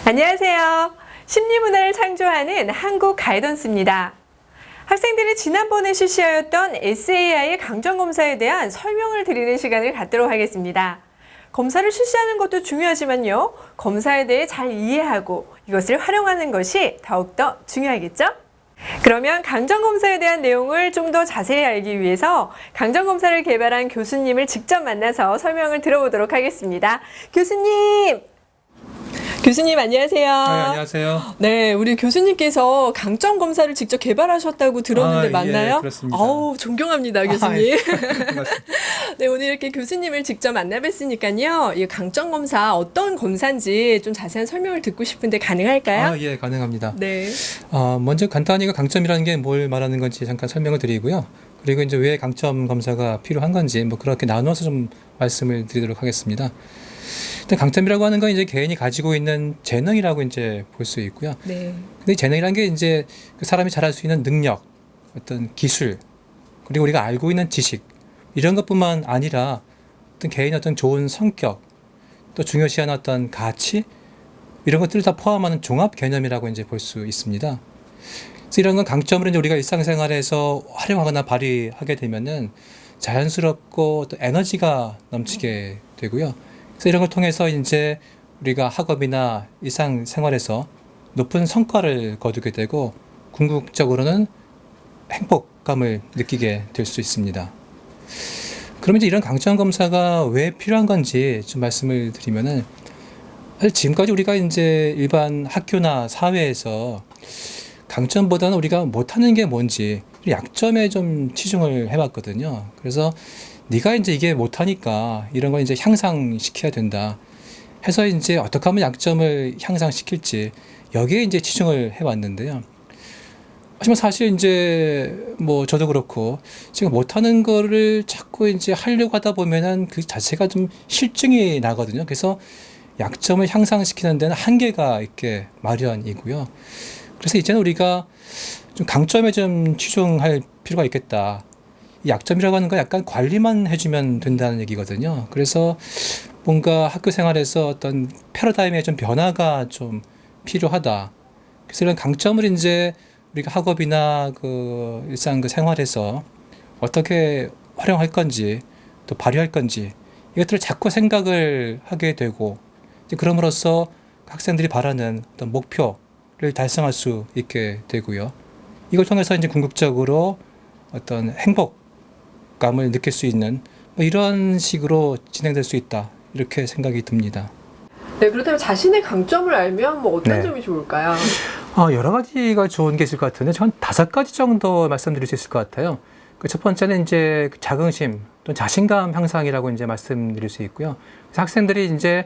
안녕하세요. 심리문화를 창조하는 한국 가이던스입니다. 학생들이 지난번에 실시하였던 SAI의 강정검사에 대한 설명을 드리는 시간을 갖도록 하겠습니다. 검사를 실시하는 것도 중요하지만요. 검사에 대해 잘 이해하고 이것을 활용하는 것이 더욱더 중요하겠죠? 그러면 강정검사에 대한 내용을 좀 더 자세히 알기 위해서 강정검사를 개발한 교수님을 직접 만나서 설명을 들어보도록 하겠습니다. 교수님 안녕하세요. 네, 안녕하세요. 네, 우리 교수님께서 강점 검사를 직접 개발하셨다고 들었는데 맞나요? 예, 그렇습니다. 아우, 존경합니다, 교수님. 예. 네, 오늘 이렇게 교수님을 직접 만나뵀으니까요. 이 강점 검사 어떤 검사인지 좀 자세한 설명을 듣고 싶은데 가능할까요? 예, 가능합니다. 네. 먼저 간단히 강점이라는 게 뭘 말하는 건지 잠깐 설명을 드리고요. 그리고 이제 왜 강점 검사가 필요한 건지 그렇게 나눠서 좀 말씀을 드리도록 하겠습니다. 강점이라고 하는 건 이제 개인이 가지고 있는 재능이라고 이제 볼 수 있고요. 네. 근데 재능이라는 게 이제 그 사람이 잘할 수 있는 능력, 어떤 기술, 그리고 우리가 알고 있는 지식 이런 것뿐만 아니라 어떤 개인의 어떤 좋은 성격, 또 중요시하는 어떤 가치 이런 것들을 다 포함하는 종합 개념이라고 이제 볼 수 있습니다. 그래서 이런 건 강점으로 이제 우리가 일상생활에서 활용하거나 발휘하게 되면은 자연스럽고 또 에너지가 넘치게 되고요. 그래서 이런 걸 통해서 이제 우리가 학업이나 일상생활에서 높은 성과를 거두게 되고 궁극적으로는 행복감을 느끼게 될 수 있습니다. 그러면 이제 이런 강점 검사가 왜 필요한 건지 좀 말씀을 드리면은 사실 지금까지 우리가 이제 일반 학교나 사회에서 강점보다는 우리가 못하는 게 뭔지 약점에 좀 치중을 해봤거든요. 그래서 네가 이제 이게 못하니까 이런 걸 이제 향상시켜야 된다 해서 이제 어떻게 하면 약점을 향상시킬지 여기에 이제 치중을 해왔는데요. 하지만 사실 이제 저도 그렇고 제가 못하는 거를 자꾸 이제 하려고 하다 보면은 그 자체가 좀 실증이 나거든요. 그래서 약점을 향상시키는 데는 한계가 있게 마련이고요. 그래서 이제는 우리가 좀 강점에 좀 치중할 필요가 있겠다. 약점이라고 하는 건 약간 관리만 해주면 된다는 얘기거든요. 그래서 뭔가 학교 생활에서 어떤 패러다임의 좀 변화가 좀 필요하다. 그래서 이런 강점을 이제 우리가 학업이나 그 일상 그 생활에서 어떻게 활용할 건지 또 발휘할 건지 이것들을 자꾸 생각을 하게 되고 이제 그럼으로써 학생들이 바라는 어떤 목표를 달성할 수 있게 되고요. 이걸 통해서 이제 궁극적으로 어떤 행복감을 느낄 수 있는 이런 식으로 진행될 수 있다. 이렇게 생각이 듭니다. 네, 그렇다면 자신의 강점을 알면 어떤 네. 점이 좋을까요? 여러 가지가 좋은 게 있을 것 같은데 전 5가지 정도 말씀드릴 수 있을 것 같아요. 첫 번째는 이제 자긍심 또는 자신감 향상이라고 이제 말씀드릴 수 있고요. 그래서 학생들이 이제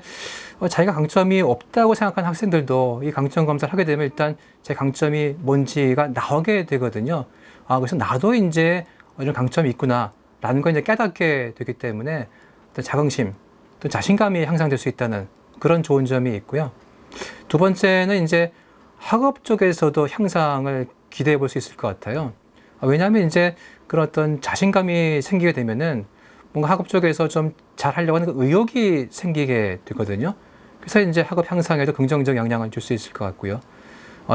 자기가 강점이 없다고 생각하는 학생들도 이 강점 검사를 하게 되면 일단 제 강점이 뭔지가 나오게 되거든요. 그래서 나도 이제 이런 강점이 있구나라는 걸 이제 깨닫게 되기 때문에 어떤 자긍심 또 자신감이 향상될 수 있다는 그런 좋은 점이 있고요. 두 번째는 이제 학업 쪽에서도 향상을 기대해 볼 수 있을 것 같아요. 왜냐하면 이제 그런 어떤 자신감이 생기게 되면은 뭔가 학업 쪽에서 좀 잘하려고 하는 그 의욕이 생기게 되거든요. 그래서 이제 학업 향상에도 긍정적 영향을 줄 수 있을 것 같고요.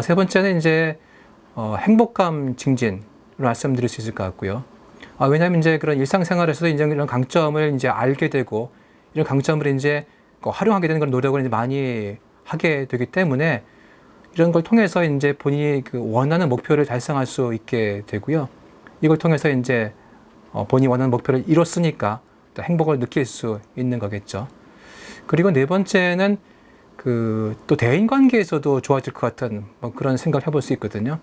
세 번째는 이제 행복감 증진으로 말씀드릴 수 있을 것 같고요. 왜냐하면 이제 그런 일상생활에서도 이제 이런 강점을 이제 알게 되고 이런 강점을 이제 활용하게 되는 그런 노력을 이제 많이 하게 되기 때문에 이런 걸 통해서 이제 본인이 그 원하는 목표를 달성할 수 있게 되고요. 이걸 통해서 이제 본인이 원하는 목표를 이뤘으니까 또 행복을 느낄 수 있는 거겠죠. 그리고 네 번째는 또 대인 관계에서도 좋아질 것 같은 그런 생각을 해볼 수 있거든요.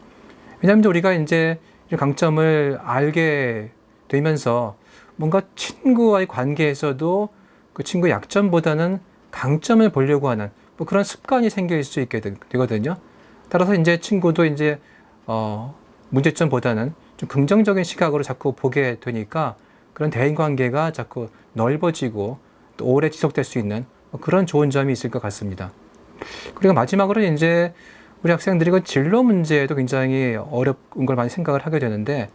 왜냐하면 우리가 이제 이 강점을 알게 되면서 뭔가 친구와의 관계에서도 그 친구의 약점보다는 강점을 보려고 하는 그런 습관이 생길 수 있게 되거든요. 따라서 이제 친구도 이제 문제점보다는 좀 긍정적인 시각으로 자꾸 보게 되니까 그런 대인 관계가 자꾸 넓어지고 또 오래 지속될 수 있는 그런 좋은 점이 있을 것 같습니다. 그리고 마지막으로 이제 우리 학생들이 그 진로 문제에도 굉장히 어려운 걸 많이 생각을 하게 되는데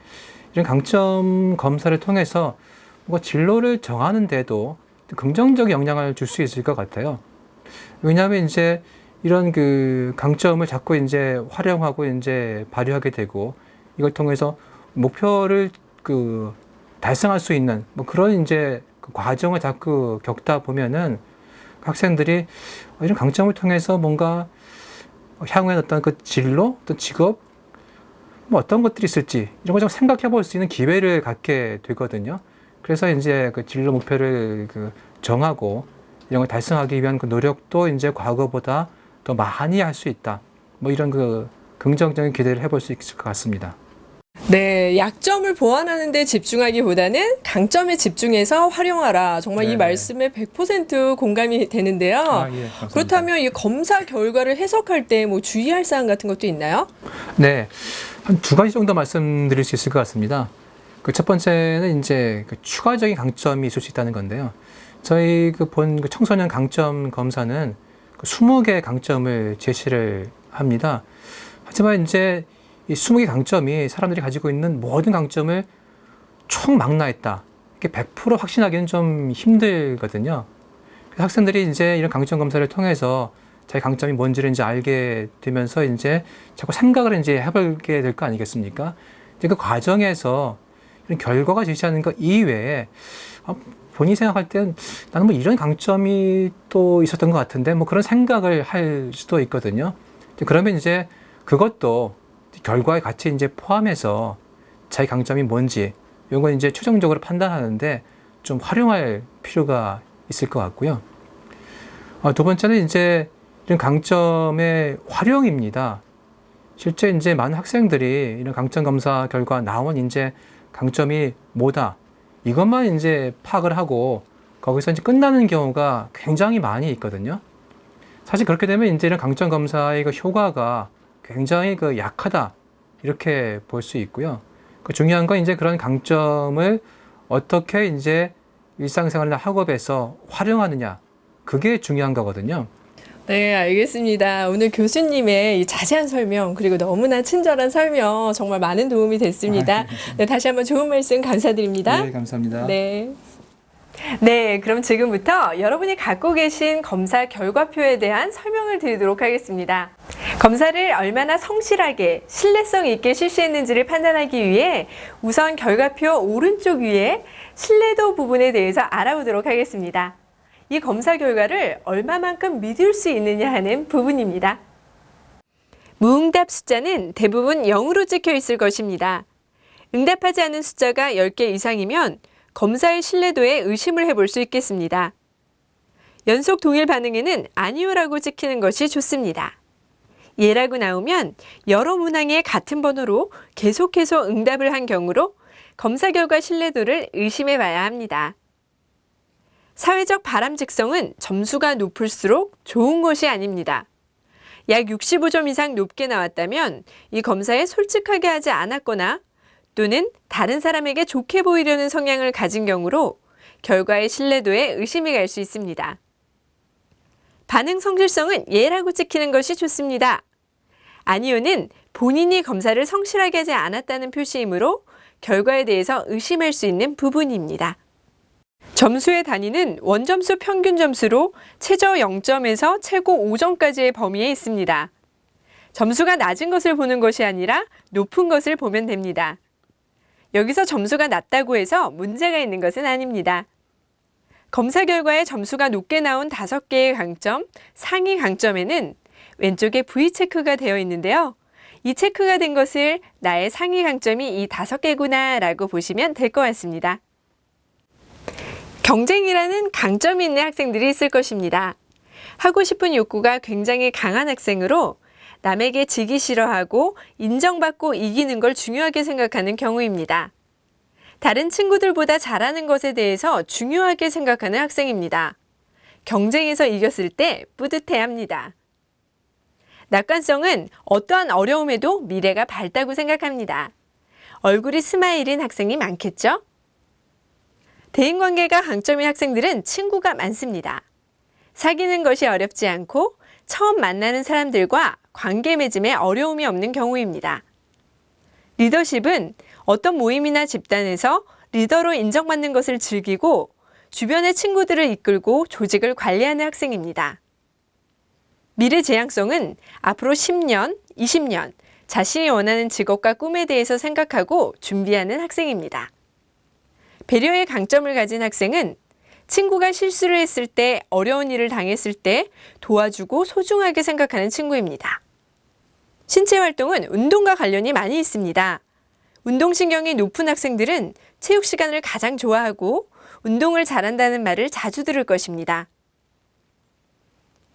이런 강점 검사를 통해서 뭔가 진로를 정하는 데도 긍정적 영향을 줄 수 있을 것 같아요. 왜냐하면 이제 이런 그 강점을 자꾸 이제 활용하고 이제 발휘하게 되고 이걸 통해서 목표를 그 달성할 수 있는 뭐 그런 이제 그 과정을 자꾸 겪다 보면은 학생들이 이런 강점을 통해서 뭔가 향후에 어떤 그 진로, 또 직업, 뭐 어떤 것들이 있을지 이런 걸 좀 생각해 볼 수 있는 기회를 갖게 되거든요. 그래서 이제 그 진로 목표를 그 정하고 이런 걸 달성하기 위한 그 노력도 이제 과거보다 더 많이 할 수 있다. 뭐 이런 그 긍정적인 기대를 해볼 수 있을 것 같습니다. 네, 약점을 보완하는 데 집중하기보다는 강점에 집중해서 활용하라. 정말 이 네네. 말씀에 100% 공감이 되는데요. 예, 감사합니다. 그렇다면 이 검사 결과를 해석할 때 뭐 주의할 사항 같은 것도 있나요? 네, 한 두 가지 정도 말씀드릴 수 있을 것 같습니다. 그 첫 번째는 이제 그 추가적인 강점이 있을 수 있다는 건데요. 저희 그 본 그 청소년 강점 검사는 그 20개의 강점을 제시를 합니다. 하지만 이제 이 20개 강점이 사람들이 가지고 있는 모든 강점을 총망라했다. 이게 100% 확신하기는 좀 힘들거든요. 그래서 학생들이 이제 이런 강점 검사를 통해서 자기 강점이 뭔지를 이제 알게 되면서 이제 자꾸 생각을 이제 해보게 될 거 아니겠습니까? 이제 그 과정에서 이런 결과가 제시하는 것 이외에 본인이 생각할 땐 나는 뭐 이런 강점이 또 있었던 것 같은데 뭐 그런 생각을 할 수도 있거든요. 그러면 이제 그것도 결과에 같이 이제 포함해서 자기 강점이 뭔지 이런 걸 이제 최종적으로 판단하는데 좀 활용할 필요가 있을 것 같고요. 두 번째는 이제 이런 강점의 활용입니다. 실제 이제 많은 학생들이 이런 강점 검사 결과 나온 이제 강점이 뭐다 이것만 이제 파악을 하고 거기서 이제 끝나는 경우가 굉장히 많이 있거든요. 사실 그렇게 되면 이제 이런 강점 검사의 그 효과가 굉장히 그 약하다 이렇게 볼 수 있고요. 그 중요한 건 이제 그런 강점을 어떻게 이제 일상생활이나 학업에서 활용하느냐 그게 중요한 거거든요. 네, 알겠습니다. 오늘 교수님의 이 자세한 설명 그리고 너무나 친절한 설명 정말 많은 도움이 됐습니다. 네, 다시 한번 좋은 말씀 감사드립니다. 네, 감사합니다. 네. 네, 그럼 지금부터 여러분이 갖고 계신 검사 결과표에 대한 설명을 드리도록 하겠습니다. 검사를 얼마나 성실하게 신뢰성 있게 실시했는지를 판단하기 위해 우선 결과표 오른쪽 위에 신뢰도 부분에 대해서 알아보도록 하겠습니다. 이 검사 결과를 얼마만큼 믿을 수 있느냐 하는 부분입니다. 무응답 숫자는 대부분 0으로 찍혀 있을 것입니다. 응답하지 않은 숫자가 10개 이상이면 검사의 신뢰도에 의심을 해볼 수 있겠습니다. 연속 동일 반응에는 아니요라고 찍히는 것이 좋습니다. 예라고 나오면 여러 문항의 같은 번호로 계속해서 응답을 한 경우로 검사 결과 신뢰도를 의심해 봐야 합니다. 사회적 바람직성은 점수가 높을수록 좋은 것이 아닙니다. 약 65점 이상 높게 나왔다면 이 검사에 솔직하게 하지 않았거나 또는 다른 사람에게 좋게 보이려는 성향을 가진 경우로 결과의 신뢰도에 의심이 갈 수 있습니다. 반응 성실성은 예라고 찍히는 것이 좋습니다. 아니요는 본인이 검사를 성실하게 하지 않았다는 표시이므로 결과에 대해서 의심할 수 있는 부분입니다. 점수의 단위는 원점수 평균 점수로 최저 0점에서 최고 5점까지의 범위에 있습니다. 점수가 낮은 것을 보는 것이 아니라 높은 것을 보면 됩니다. 여기서 점수가 낮다고 해서 문제가 있는 것은 아닙니다. 검사 결과에 점수가 높게 나온 5개의 강점, 상위 강점에는 왼쪽에 V체크가 되어 있는데요. 이 체크가 된 것을 나의 상위 강점이 이 5개구나 라고 보시면 될 것 같습니다. 경쟁이라는 강점이 있는 학생들이 있을 것입니다. 하고 싶은 욕구가 굉장히 강한 학생으로 남에게 지기 싫어하고 인정받고 이기는 걸 중요하게 생각하는 경우입니다. 다른 친구들보다 잘하는 것에 대해서 중요하게 생각하는 학생입니다. 경쟁에서 이겼을 때 뿌듯해합니다. 낙관성은 어떠한 어려움에도 미래가 밝다고 생각합니다. 얼굴이 스마일인 학생이 많겠죠? 대인관계가 강점인 학생들은 친구가 많습니다. 사귀는 것이 어렵지 않고 처음 만나는 사람들과 관계 맺음에 어려움이 없는 경우입니다. 리더십은 어떤 모임이나 집단에서 리더로 인정받는 것을 즐기고 주변의 친구들을 이끌고 조직을 관리하는 학생입니다. 미래지향성은 앞으로 10년, 20년 자신이 원하는 직업과 꿈에 대해서 생각하고 준비하는 학생입니다. 배려의 강점을 가진 학생은 친구가 실수를 했을 때, 어려운 일을 당했을 때 도와주고 소중하게 생각하는 친구입니다. 신체 활동은 운동과 관련이 많이 있습니다. 운동신경이 높은 학생들은 체육 시간을 가장 좋아하고 운동을 잘한다는 말을 자주 들을 것입니다.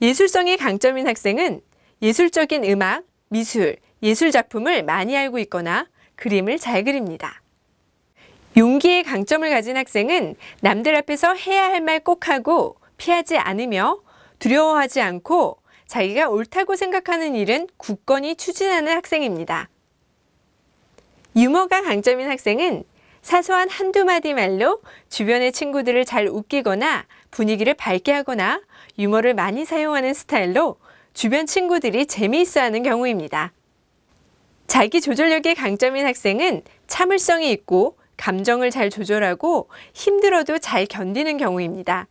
예술성이 강점인 학생은 예술적인 음악, 미술, 예술 작품을 많이 알고 있거나 그림을 잘 그립니다. 용기의 강점을 가진 학생은 남들 앞에서 해야 할 말 꼭 하고 피하지 않으며 두려워하지 않고 자기가 옳다고 생각하는 일은 굳건히 추진하는 학생입니다. 유머가 강점인 학생은 사소한 한두 마디 말로 주변의 친구들을 잘 웃기거나 분위기를 밝게 하거나 유머를 많이 사용하는 스타일로 주변 친구들이 재미있어하는 경우입니다. 자기 조절력의 강점인 학생은 참을성이 있고 감정을 잘 조절하고 힘들어도 잘 견디는 경우입니다.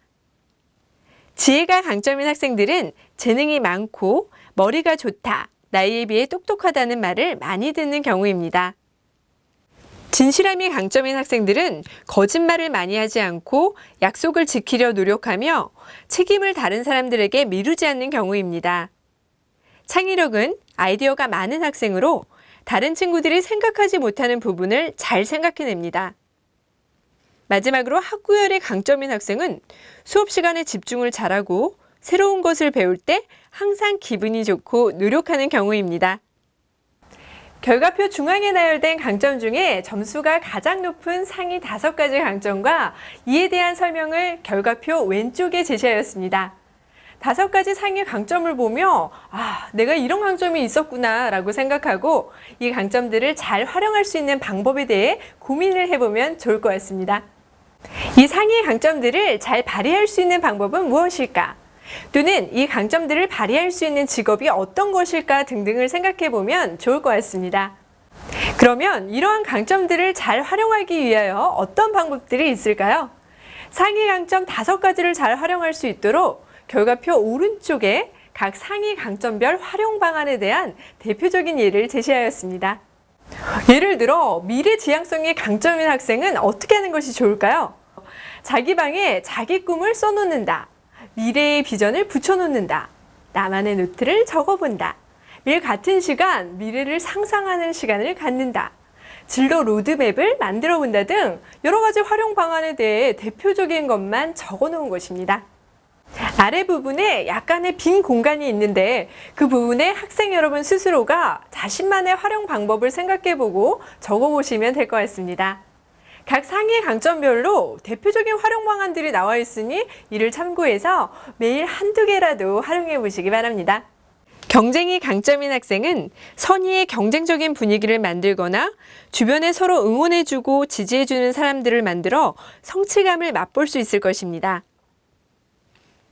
지혜가 강점인 학생들은 재능이 많고 머리가 좋다, 나이에 비해 똑똑하다는 말을 많이 듣는 경우입니다. 진실함이 강점인 학생들은 거짓말을 많이 하지 않고 약속을 지키려 노력하며 책임을 다른 사람들에게 미루지 않는 경우입니다. 창의력은 아이디어가 많은 학생으로 다른 친구들이 생각하지 못하는 부분을 잘 생각해냅니다. 마지막으로 학구열의 강점인 학생은 수업 시간에 집중을 잘하고 새로운 것을 배울 때 항상 기분이 좋고 노력하는 경우입니다. 결과표 중앙에 나열된 강점 중에 점수가 가장 높은 상위 5가지 강점과 이에 대한 설명을 결과표 왼쪽에 제시하였습니다. 5가지 상위 강점을 보며 내가 이런 강점이 있었구나 라고 생각하고 이 강점들을 잘 활용할 수 있는 방법에 대해 고민을 해보면 좋을 것 같습니다. 이 상위 강점들을 잘 발휘할 수 있는 방법은 무엇일까? 또는 이 강점들을 발휘할 수 있는 직업이 어떤 것일까 등등을 생각해 보면 좋을 것 같습니다. 그러면 이러한 강점들을 잘 활용하기 위하여 어떤 방법들이 있을까요? 상위 강점 5가지를 잘 활용할 수 있도록 결과표 오른쪽에 각 상위 강점별 활용 방안에 대한 대표적인 예를 제시하였습니다. 예를 들어 미래지향성이 강점인 학생은 어떻게 하는 것이 좋을까요? 자기 방에 자기 꿈을 써놓는다. 미래의 비전을 붙여놓는다. 나만의 노트를 적어본다. 매일 같은 시간 미래를 상상하는 시간을 갖는다. 진로 로드맵을 만들어 본다 등 여러 가지 활용 방안에 대해 대표적인 것만 적어 놓은 것입니다. 아래 부분에 약간의 빈 공간이 있는데 그 부분에 학생 여러분 스스로가 자신만의 활용 방법을 생각해보고 적어보시면 될 것 같습니다. 각 상위 강점별로 대표적인 활용 방안들이 나와 있으니 이를 참고해서 매일 한두 개라도 활용해 보시기 바랍니다. 경쟁이 강점인 학생은 선의의 경쟁적인 분위기를 만들거나 주변에 서로 응원해주고 지지해주는 사람들을 만들어 성취감을 맛볼 수 있을 것입니다.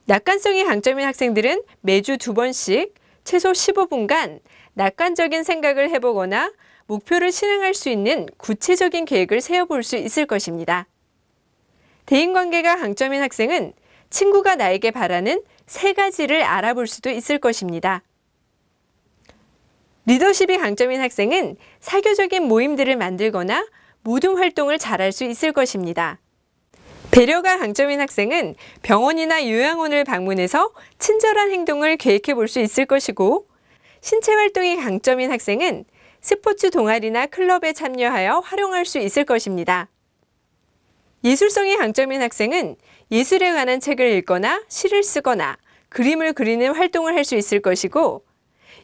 낙관성이 강점인 학생들은 매주 2번씩 최소 15분간 낙관적인 생각을 해보거나 목표를 실행할 수 있는 구체적인 계획을 세워볼 수 있을 것입니다. 대인관계가 강점인 학생은 친구가 나에게 바라는 3가지를 알아볼 수도 있을 것입니다. 리더십이 강점인 학생은 사교적인 모임들을 만들거나 모든 활동을 잘할 수 있을 것입니다. 배려가 강점인 학생은 병원이나 요양원을 방문해서 친절한 행동을 계획해 볼 수 있을 것이고, 신체 활동이 강점인 학생은 스포츠 동아리나 클럽에 참여하여 활용할 수 있을 것입니다. 예술성이 강점인 학생은 예술에 관한 책을 읽거나 시를 쓰거나 그림을 그리는 활동을 할 수 있을 것이고,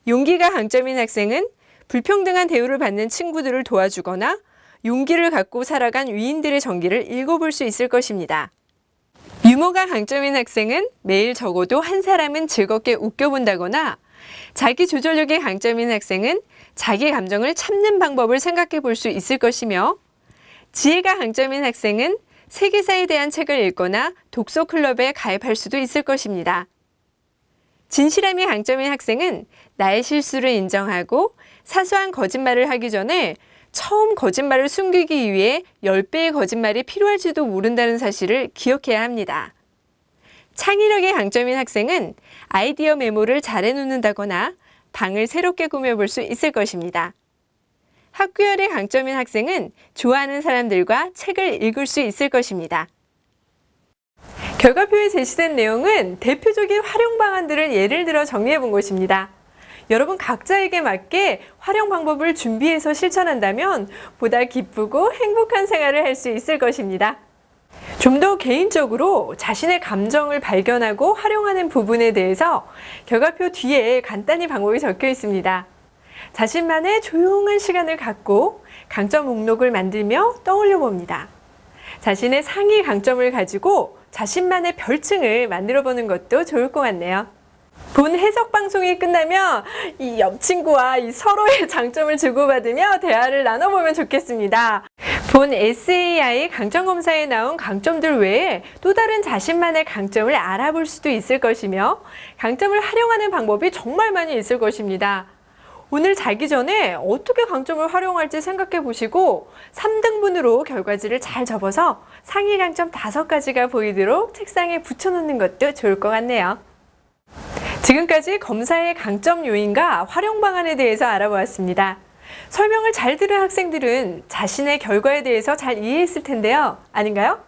용기가 강점인 학생은 불평등한 대우를 받는 친구들을 도와주거나 용기를 갖고 살아간 위인들의 전기를 읽어볼 수 있을 것입니다. 유머가 강점인 학생은 매일 적어도 한 사람은 즐겁게 웃겨본다거나, 자기 조절력이 강점인 학생은 자기 감정을 참는 방법을 생각해 볼 수 있을 것이며, 지혜가 강점인 학생은 세계사에 대한 책을 읽거나 독서 클럽에 가입할 수도 있을 것입니다. 진실함이 강점인 학생은 나의 실수를 인정하고 사소한 거짓말을 하기 전에 처음 거짓말을 숨기기 위해 10배의 거짓말이 필요할지도 모른다는 사실을 기억해야 합니다. 창의력이 강점인 학생은 아이디어 메모를 잘 해놓는다거나 방을 새롭게 꾸며볼 수 있을 것입니다. 학구열이 강점인 학생은 좋아하는 사람들과 책을 읽을 수 있을 것입니다. 결과표에 제시된 내용은 대표적인 활용 방안들을 예를 들어 정리해 본 것입니다. 여러분 각자에게 맞게 활용 방법을 준비해서 실천한다면 보다 기쁘고 행복한 생활을 할 수 있을 것입니다. 좀 더 개인적으로 자신의 감정을 발견하고 활용하는 부분에 대해서 결과표 뒤에 간단히 방법이 적혀 있습니다. 자신만의 조용한 시간을 갖고 강점 목록을 만들며 떠올려 봅니다. 자신의 상위 강점을 가지고 자신만의 별칭을 만들어 보는 것도 좋을 것 같네요. 본 해석 방송이 끝나면 이 옆 친구와 이 서로의 장점을 주고받으며 대화를 나눠보면 좋겠습니다. 본 SAI 강점검사에 나온 강점들 외에 또 다른 자신만의 강점을 알아볼 수도 있을 것이며 강점을 활용하는 방법이 정말 많이 있을 것입니다. 오늘 자기 전에 어떻게 강점을 활용할지 생각해 보시고 3등분으로 결과지를 잘 접어서 상위 강점 5가지가 보이도록 책상에 붙여놓는 것도 좋을 것 같네요. 지금까지 검사의 강점 요인과 활용 방안에 대해서 알아보았습니다. 설명을 잘 들은 학생들은 자신의 결과에 대해서 잘 이해했을 텐데요. 아닌가요?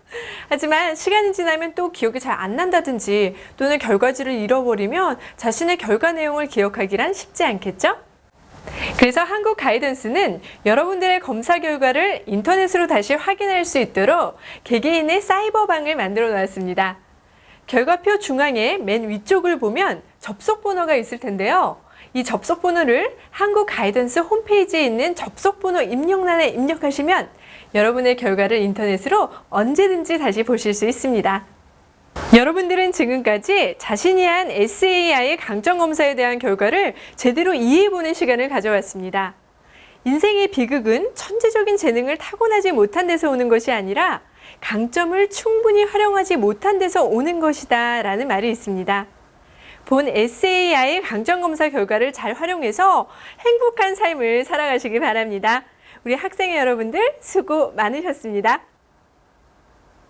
하지만 시간이 지나면 또 기억이 잘 안 난다든지 또는 결과지를 잃어버리면 자신의 결과 내용을 기억하기란 쉽지 않겠죠? 그래서 한국 가이던스는 여러분들의 검사 결과를 인터넷으로 다시 확인할 수 있도록 개개인의 사이버방을 만들어 놓았습니다. 결과표 중앙에 맨 위쪽을 보면 접속 번호가 있을 텐데요. 이 접속 번호를 한국 가이던스 홈페이지에 있는 접속 번호 입력란에 입력하시면 여러분의 결과를 인터넷으로 언제든지 다시 보실 수 있습니다. 여러분들은 지금까지 자신이 한 SAI 강점 검사에 대한 결과를 제대로 이해해보는 시간을 가져왔습니다. 인생의 비극은 천재적인 재능을 타고나지 못한 데서 오는 것이 아니라 강점을 충분히 활용하지 못한 데서 오는 것이다 라는 말이 있습니다. 본 SAI 강점검사 결과를 잘 활용해서 행복한 삶을 살아가시기 바랍니다. 우리 학생 여러분들 수고 많으셨습니다.